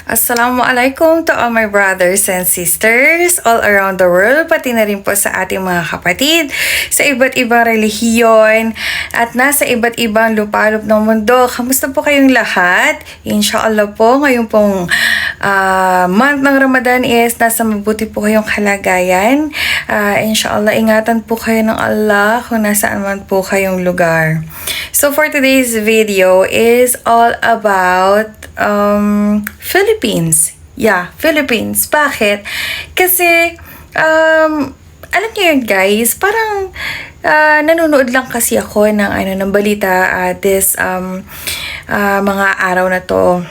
Assalamualaikum to all my brothers and sisters all around the world, pati na rin po sa ating mga kapatid sa iba't ibang relihiyon at nasa iba't ibang lupalop ng mundo. Kamusta po kayong lahat? Inshallah po, ngayon pong month ng Ramadan is nasa mabuti po kayong kalagayan. Inshallah, ingatan po kayo ng Allah kung nasaan man po kayong lugar. So for today's video is all about Philippines. Yeah, Philippines. Bakit? Kasi, alam niyo yun guys, parang nanonood lang kasi ako ng balita mga araw na to.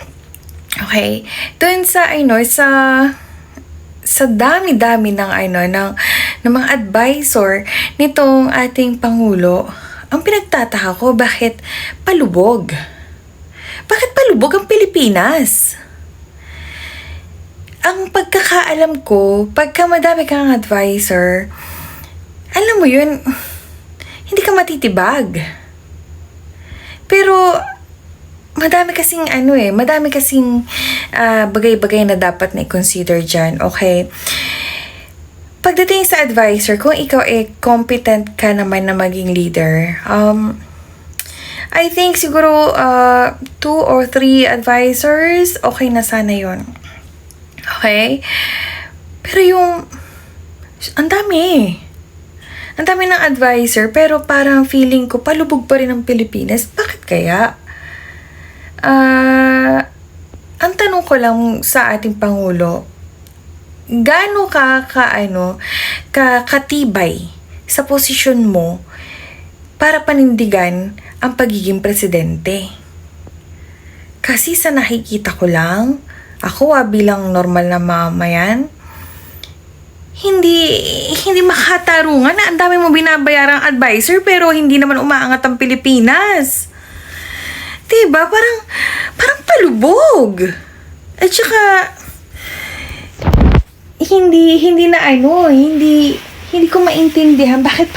Okay? Doon sa dami-dami ng mga advisor nitong ating Pangulo, ang pinagtataka ko, bakit palubog? Bakit palubog ang Pilipinas? Ang pagkakaalam ko, pagka madami kang advisor, alam mo yun, hindi ka matitibag. Pero, madami kasing bagay-bagay na dapat na i-consider dyan, okay? Pagdating sa advisor, kung ikaw competent ka naman na maging leader, I think siguro 2 or 3 advisors, okay na sana yun. Okay? Pero ang dami ng advisor, pero parang feeling ko, palubog pa rin ang Pilipinas. Bakit kaya? Ang tanong ko lang sa ating Pangulo, gaano katibay sa posisyon mo para panindigan ang pagiging presidente? Kasi sa nakikita ko lang, ako bilang normal na mamayan, hindi makatarungan na ang dami mo binabayarang advisor pero hindi naman umaangat ang Pilipinas. Diba? Parang palubog. At saka hindi ko maintindihan bakit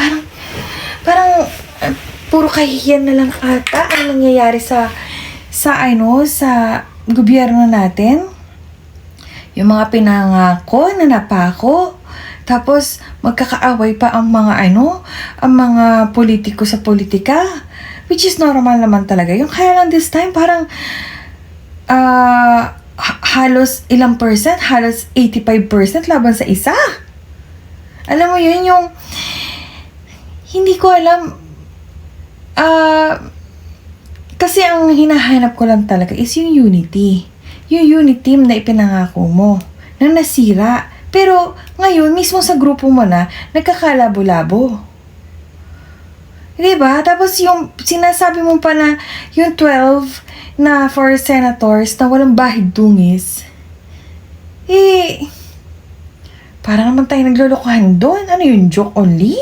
parang puro kahihiyan na lang ata ang nangyayari sa gobyerno natin. Yung mga pinangako na napako, tapos magkakaaway pa ang mga politiko sa politika, which is normal naman talaga. Yung kaya lang this time parang halos ilang percent, halos 85% laban sa isa. Alam mo yun, yung hindi ko alam. Kasi ang hinahanap ko lang talaga is yung unity. Yung unity na ipinangako mo, na nasira. Pero ngayon, mismo sa grupo mo na, nagkakalabo-labo. Diba? Tapos yung sinasabi mo pa na yung 12 na for senators na walang bahid dungis, parang naman tayo naglolokohan doon. Ano yun? Joke only?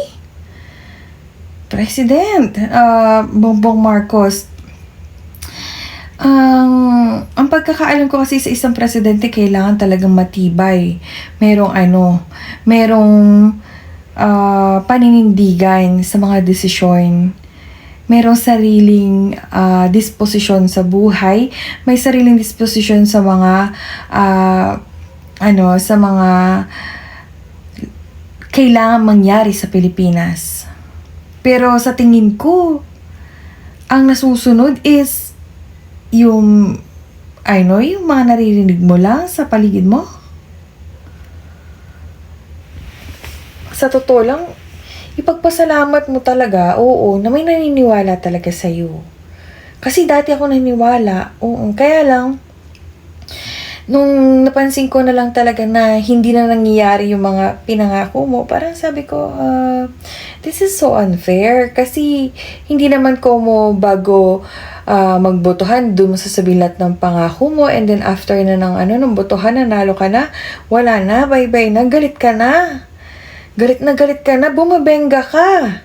President Bongbong Marcos, ang pagkakaalam ko kasi sa isang presidente, kailangan talagang matibay. Merong paninindigan sa mga desisyon. Merong sariling disposisyon sa buhay. May sariling disposisyon sa mga kailangan mangyari sa Pilipinas. Pero sa tingin ko, ang nasusunod is yung mga naririnig mo lang sa paligid mo. Sa totoo lang, ipagpasalamat mo talaga, na may naniniwala talaga sa'yo. Kasi dati ako naniniwala, kaya lang, nung napansin ko na lang talaga na hindi na nangyayari yung mga pinangako mo, parang sabi ko, this is so unfair. Kasi hindi naman ko mo bago magbotohan, doon mo sasabihin lahat ng pangako mo, and then after na ng botohan, nanalo ka na, wala na, bye-bye na, galit ka na. Galit ka na, bumabengga ka.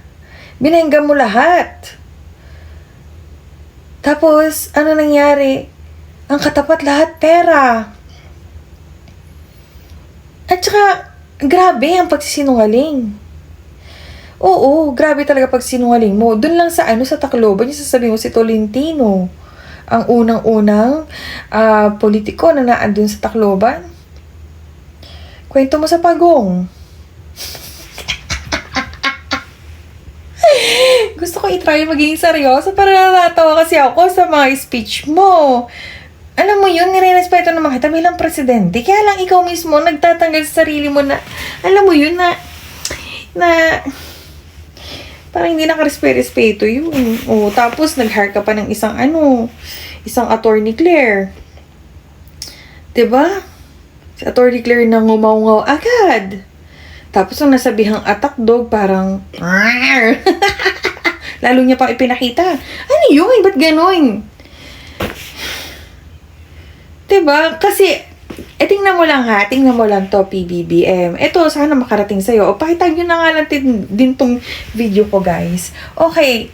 Binengga mo lahat. Tapos, ano nangyari? Ang katapat lahat pera. At saka, grabe ang pagsisinungaling. Oo, grabe talaga pagsinungaling mo. Doon lang sa Tacloban, yung sasabihin mo si Tolentino. ang unang-unang politiko na naandun sa Tacloban. Kwento mo sa pagong. Gusto ko i-try maging seryoso para natatawa kasi ako sa mga speech mo. Alam mo yun, nire-respeto naman kita bilang presidente. Kaya lang ikaw mismo nagtatanggal sa sarili mo na, alam mo yun, na parang hindi nakarespeto yun. O, tapos nag-hire ka pa ng isang attorney Claire. Diba? Si attorney Claire na ngumaw-ngaw agad. Tapos nung nasabihang attack dog, parang lalo niya pang ipinakita. Ano yun? Ba't ganon? Diba? Kasi, tingnan mo lang ha. Tingnan mo lang to, PBBM. Ito, sana makarating sa'yo. O, pakitag nyo na nga natin din tong video ko, guys. Okay.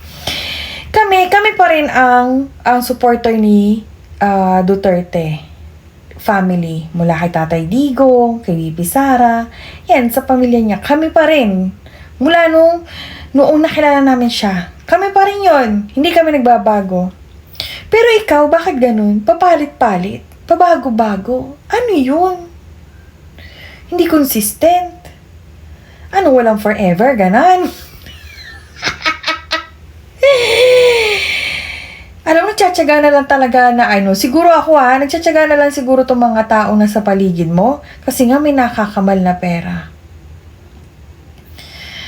Kami pa rin ang supporter ni Duterte family. Mula kay Tatay Digong, kay Bibi Sara. Yan, sa pamilya niya. Kami pa rin. Mula noong nakilala namin siya. Kami pa rin yun. Hindi kami nagbabago. Pero ikaw, bakit ganun? Papalit-palit. Pabago-bago. Ano yun? Hindi consistent. Ano, walang forever? Ganon. Alam mo, nagtsatsaga na lang talaga na siguro ako nagtsatsaga na lang siguro itong mga tao na sa paligid mo. Kasi nga may nakakamal na pera.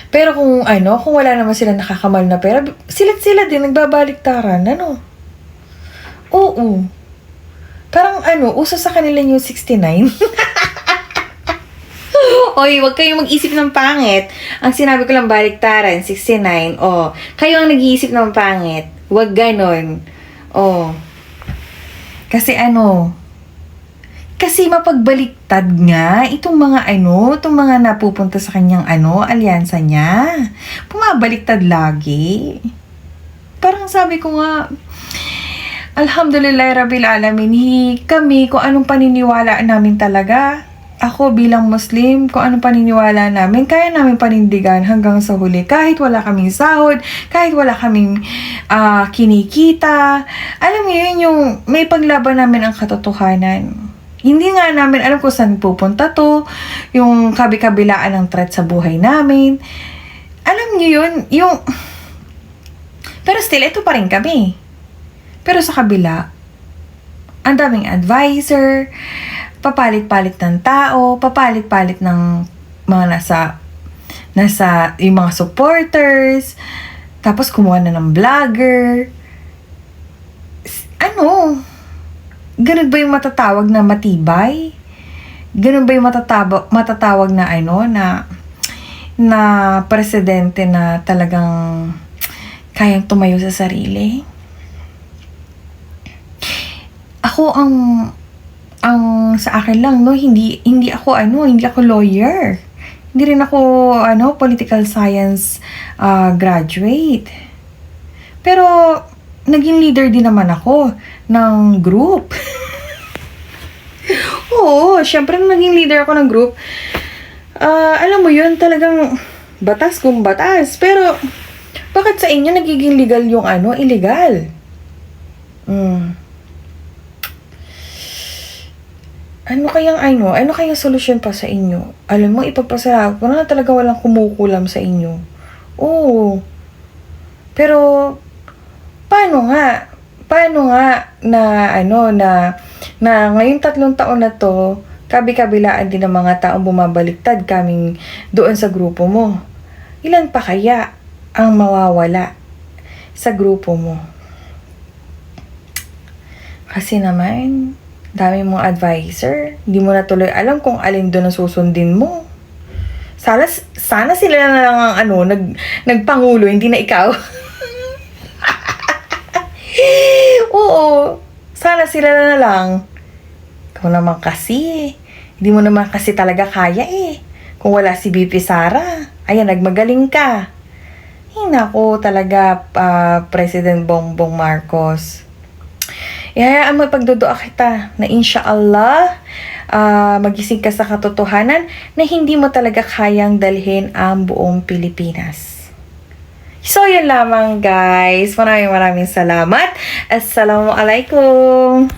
Pero kung wala naman sila nakakamal na pera, sila din nagbabaliktaran, Oo. Parang uso sa kanila yung 69. Oy, wag kayong mag-isip ng pangit. Ang sinabi ko lang baliktaran, 69. Oh, kayo ang nag-iisip ng pangit. Wag ganon. Oh. Kasi kasi mapagbaliktad nga itong mga napupunta sa kanyang alyansa niya. Pumabaliktad lagi. Parang sabi ko nga, Alhamdulillah Rabbil Alamin, kami kung anong paniniwala namin talaga. Ako bilang Muslim, kung anong paniniwala namin, kaya namin panindigan hanggang sa huli. Kahit wala kaming sahod, kahit wala kaming kinikita. Alam mo yun, yung may paglaban namin ang katotohanan. Hindi nga namin alam kung saan pupunta to, yung kabi-kabilaan ng threat sa buhay namin. Alam niyo yun, pero still, ito pa rin kami. Pero sa kabila, ang daming advisor, papalit-palit ng tao, papalit-palit ng mga nasa yung mga supporters, tapos kumuha na ng vlogger. Ganun ba yung matatawag na matibay? Ganun ba yung matatawag na na presidente na talagang kayang tumayo sa sarili? Ako ang sa akin lang hindi ako lawyer. Hindi rin ako political science graduate. Pero naging leader din naman ako ng group. Oo, syempre naging leader ako ng group. Alam mo yun, talagang batas kung batas. Pero bakit sa inyo nagiging legal yung illegal? Ano kayang solusyon pa sa inyo? Alam mo, ipagpasalamat ko na talaga walang kumukulam sa inyo. Oo. Pero, paano nga na ngayong 3 taon na to, kabi-kabilaan din ng mga taong bumabaliktad kaming doon sa grupo mo. Ilan pa kaya ang mawawala sa grupo mo? Kasi naman, dami mong advisor. Hindi mo na tuloy alam kung alin doon ang susundin mo. Sana sila na lang ang nagpangulo, hindi na ikaw. Oo. Sana sila na lang. Ikaw naman kasi. Hindi mo naman kasi talaga kaya Kung wala si BP Sara, ayan, nagmagaling ka. Nako talaga, President Bongbong Marcos. Ihayaan mo ipagdudua kita na insyaallah magising ka sa katotohanan na hindi mo talaga kayang dalhin ang buong Pilipinas. So, yun lamang guys. Maraming salamat. Assalamualaikum.